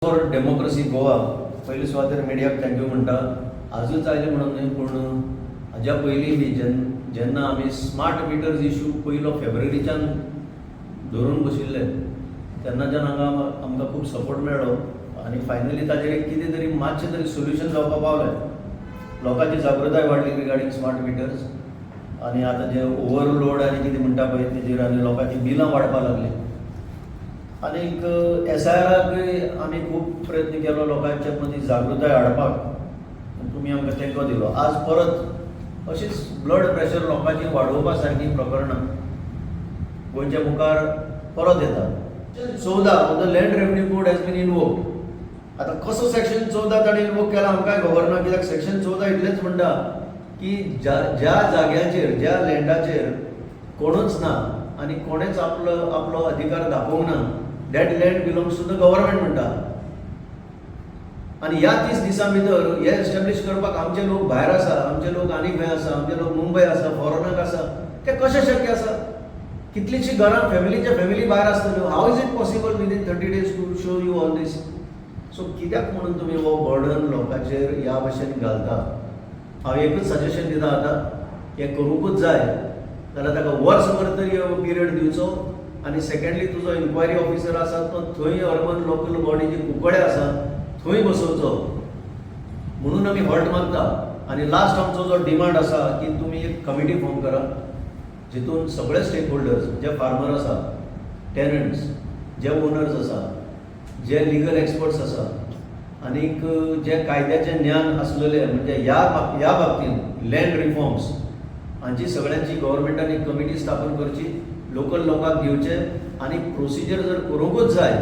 For democracy Goa पयलीं सुवातेर मिडियाक thank you म्हणटा. आजूच आयले म्हणून न्हय पूण हाज्या पयलीं बी जेन्ना आमी स्मार्ट मिटर्स इश्यू पयलो फेब्रुवारीच्यान धरून बशिल्ले तेन्नाच्यान हांगा आमकां खूब सपोर्ट मेळ्ळो आनी फायनली ताचेर एक कितें तरी मातशें तरी सोल्युशन जावपाक पावलें. लोकांची जागृताय वाडली रिगार्डींग स्मार्ट मिटर्स आनी आतां जे ओवरलोड आनी कितें म्हणटा पळय तेजेर आनी लोकांची बिलां वाडपाक लागलीं. आनीक SIR आमी खूब प्रयत्न केलो लोकांच्या मदीं जागृताय हाडपाक. तुमी आमकां तेंको दिलो. आज परत अशीच ब्लड प्रेशर लोकांची वाडोवपा सारकी प्रकरणां गोंयच्या मुखार परत येता. 14 of the land revenue code has been invoked. आतां कसो सेक्शन 14 ताणें इनवोक केला आमकांय खबर ना, कित्याक सेक्शन 14 इतलेंच म्हणटा की ज्या जाग्याचेर ज्या लँडाचेर कोणूच ना आनी कोणेच आपलो अधिकार दाखोवंक ना that land belongs to the government म्हणटा. आनी ह्या 30 दिसां भितर हे एस्टॅब्लीश करपाक आमचे लोक भायर आसा, आमचे लोक आनी खंय आसा, आमचे लोक मुंबय आसा, फॉरनाक आसा. ते कशें शक्य आसा? कितलींशीं घरां फॅमिली भायर आसतल्यो. How is it possible within 30 days to show you all this? So कित्याक म्हणून तुमी हो बर्डन लोकांचेर ह्या भशेन घालता? हांव एकूच सजेशन दिता आतां, हें करूंकूच जाय जाल्यार ताका वर्सभर तरी पिरियड दिवचो. आनी सेकंडली तुजो इन्क्वायरी ऑफिसर आसा तो थंय अर्बन लोकल बॉडीचे कुकडे आसा थंय बसोवचो म्हणून आमी हॉल्ट मागता. आनी लास्ट आमचो जो डिमांड आसा की तुमी एक कमिटी फॉर्म करा जितून सगळे स्टेक होल्डर्स, जे फार्मर आसा, टेनंट्स, जे ओनर्स आसा, जे लिगल एक्सपर्ट्स आसा आनीक जे कायद्याचें ज्ञान आसलेले म्हणजे ह्या बाबतींत लँड रिफॉर्म्स हांची सगळ्यांची गव्हर्मेंटान एक कमिटी स्थापन करची, लोकल लोकांक दिवचे आनी प्रोसिजर जर करूंकूच जाय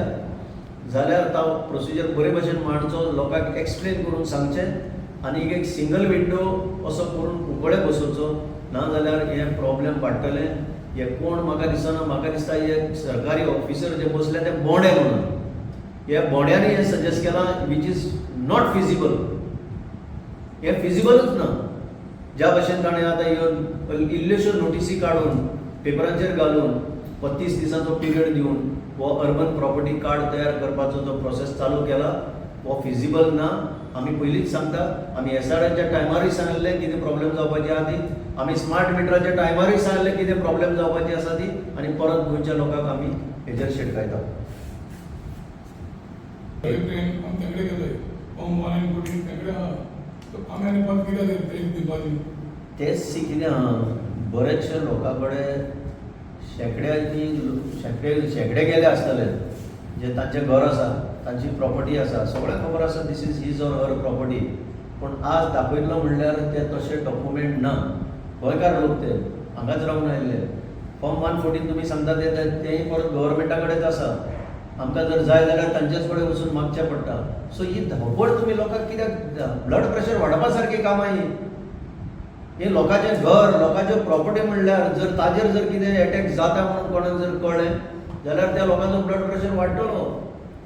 जाल्यार तो प्रोसिजर बरे भशेन मांडचो, लोकांक एक्सप्लेन करून सांगचें आनी एक सिंगल विंडो असो करून कुकडे बसोवचो. नाजाल्यार हे प्रॉब्लेम वाडटले. हे कोण म्हाका दिसता हे सरकारी ऑफिसर जे बसले ते बोंडे म्हणून. हे बोंड्यांनी हे सजेस्ट केलां वीच इज नॉट फिजिबल. हे फिजिबलूच ना. ज्या भशेन ताणें आतां ह्यो इल्ल्योश्यो नोटिसी काडून पेपरांचेर घालून 35 दिसांचो पिरियड दिवन हो अर्बन प्रॉपर्टी कार्ड तयार करपाचो जो प्रोसेस चालू केला हो फिजिबल ना. आमी पयलींच सांगता, आमी SIRच्या टायमारूय सांगलें कितें प्रॉब्लेम जावपाची आहा ती, आमी स्मार्ट मिटराच्या टायमारूय सांगलें कितें प्रॉब्लेम जावपाची आसा ती, आनी परत गोंयच्या लोकांक आमी हेजेर शिटकायता. तेच सी कितें आहा, बरेचशे लोकां कडेन शेकडे गेले आसतले जे तांचें घर आसा, तांची प्रॉपर्टी आसा, सगळ्यांक खबर आसा this is his or her property. पूण आज दाखयतलो म्हणल्यार ते तशे डॉक्युमेंट ना. गोंयकार लोक ते हांगाच रावून आयिल्ले. फॉर्म 114 तुमी सांगता तेय परत गव्हर्मेंटा कडेच आसा. आमकां जर जाय जाल्यार तांचेच कडेन वचून मागचें पडटा. सो ही धांवपळ तुमी लोकांक कित्याक? ब्लड प्रेशर वाडपा सारकी कामां ही. हे लोकांचें घर, लोकांच्यो प्रॉपर्टी म्हणल्यार जर ताजेर जर कितें एटॅक जाता म्हणून कोणाक जर कळ्ळें जाल्यार त्या लोकांचो ब्लड प्रेशर वाडटलो.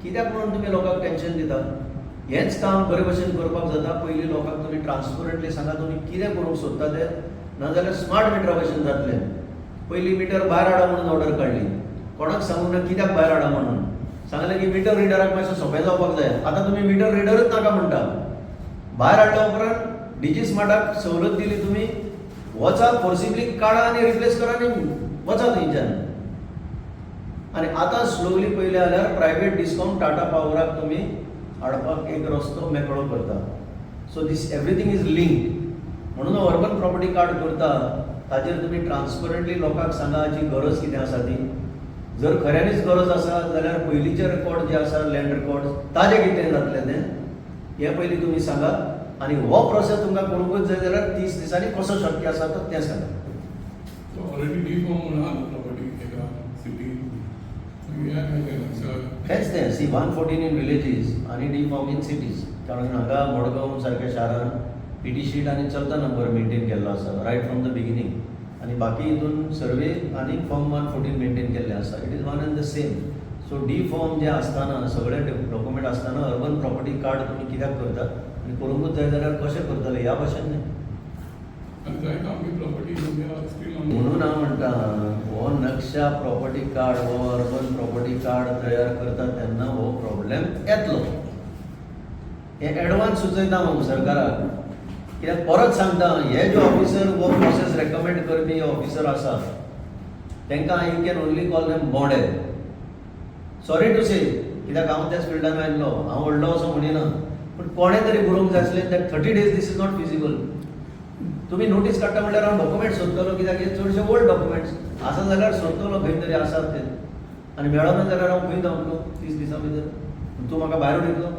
कित्याक म्हणून तुमी लोकांक टेन्शन दिता? हेंच काम बरे भशेन करपाक जाता. पयलीं लोकांक तुमी ट्रान्सपरंटली सांगा तुमी कितें करूंक सोदता ते, नाजाल्यार स्मार्ट मिटरा भशेन जातलें. पयलीं मिटर भायर हाडा म्हणून ऑर्डर काडली, कोणाक सांगूंक ना कित्याक भायर हाडा म्हणून. सांगलें की मिटर रिडराक मातशें सोंपें जावपाक जाय. आतां तुमी मिटर रिडरूच नाका म्हणटा. भायर हाडल्या उपरांत DG स्मार्टाक सवलत दिली तुमी, वचा फोर्सिबली काडा आनी रिप्लेस करा आनी वचा थंयच्यान. आनी आतां स्लोली पयलें जाल्यार प्रायवेट डिस्काउंट टाटा पावराक तुमी हाडपाक एक रस्तो मेकळो करता. So this everything is linked. म्हणून अर्बन प्रॉपर्टी कार्ड करता ताजेर तुमी ट्रान्सपरंटली लोकांक सांगा हाची गरज कितें आसा ती. जर खऱ्यांनीच गरज आसा जाल्यार पयलींचे रेकॉर्ड जे आसा लँड रेकॉर्ड ताजें कितें जातलें तें हें पयलीं तुमी सांगात. आनी हो प्रोसेस तुमकां करूंकूच जाय जाल्यार 30 दिसांनी कसो शक्य आसा तो तें सांगा. तेंच तें सी 114 इन विलेजीस आनी डिफॉर्म इन सिटीज. कारण हांगा मडगांव सारक्या शारान PT शीट आनी चलता नंबर मेंटेन केल्लो आसा रायट फ्रॉम द बिगिनींग. आनी बाकी हितून सर्वे आनी फॉर्म 114 मेंटेन केल्ले आसा. It is one end the same. So D form जे आसतना सगळे डॉक्युमेंट आसतना अर्बन प्रॉपर्टी कार्ड तुमी कित्याक करता आनी करूंकूच जाय जाल्यार कशें करतले ह्या भशेन न्ही. म्हणून हांव म्हणटा हो नक्षा प्रॉपर्टी कार्ड हो अर्बन प्रॉपर्टी कार्ड तयार करता तेन्ना हो प्रॉब्लेम येतलो. हे एडवान्स सुचयता हांव सरकाराक, कित्याक परत सांगता, हे जे ऑफिसर वो प्रोसेस रेकमेंड करपी ऑफिसर आसा तांकां you can only call them बोंडे. सॉरी टू से, कित्याक हांव त्याच फिल्डान आयिल्लो, हांव व्हडलो असो म्हणिना, पूण कोणें तरी बरोवंक जाय आसलें that 30 days this is not feasible. तुमी नोटीस काडटा म्हणल्यार हांव डॉक्युमेंट सोदतलो, कित्याक हे चडशे ओल्ड डॉक्युमेंट्स आसा जाल्यार सोदतलो खंय तरी आसात ते, आनी मेळना जाल्यार हांव खंय धांवतलो 30 दिसां भितर. तूं म्हाका भायर उडयतलो.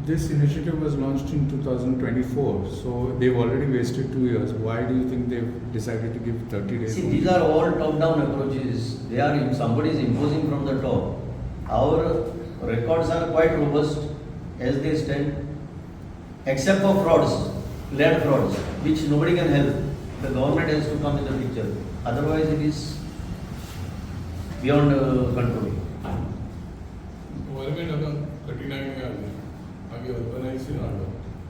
This initiative was launched in 2024, so they've already wasted 2 years. Why do you think they've decided to give 30 days? See, these are all top-down approaches. They are, somebody is imposing from the top. Our records are quite robust as they stand, except for frauds, land frauds, which nobody can help. The government has to come in the picture. Otherwise, it is beyond control. Government आता 39 घाली मागीर organisation हाडलो,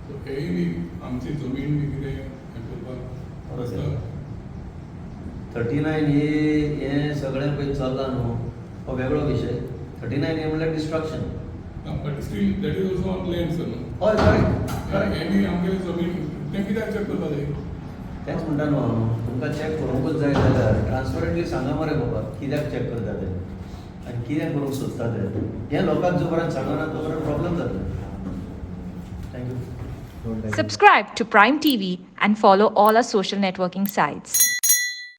so हेय बी आमची जमीन बी कितें हें करपाक रस्ता 39 हे सगळें पळय चल्लां न्हू, हो वेगळो विशय. 39 हे म्हणल्यार destruction. But still that is also on land sir न्हू. हय, करेक्ट करेक्ट. हें बी आमगे जमीन तें कित्याक चॅक करपा जाय? तेंच म्हणटा न्हू हांव, तुमकां चॅक करूंकूच जाय जाल्यार ट्रान्सपरंटली सांगा मरे बाबा कित्याक चॅक करता ते आनी कितें करूंक सोदता ते. हें लोकांक जो पर्यंत सांगना तो पर्यंत प्रॉब्लेम जातलो. Thank you. Subscribe to Prime TV and follow all our social networking sites.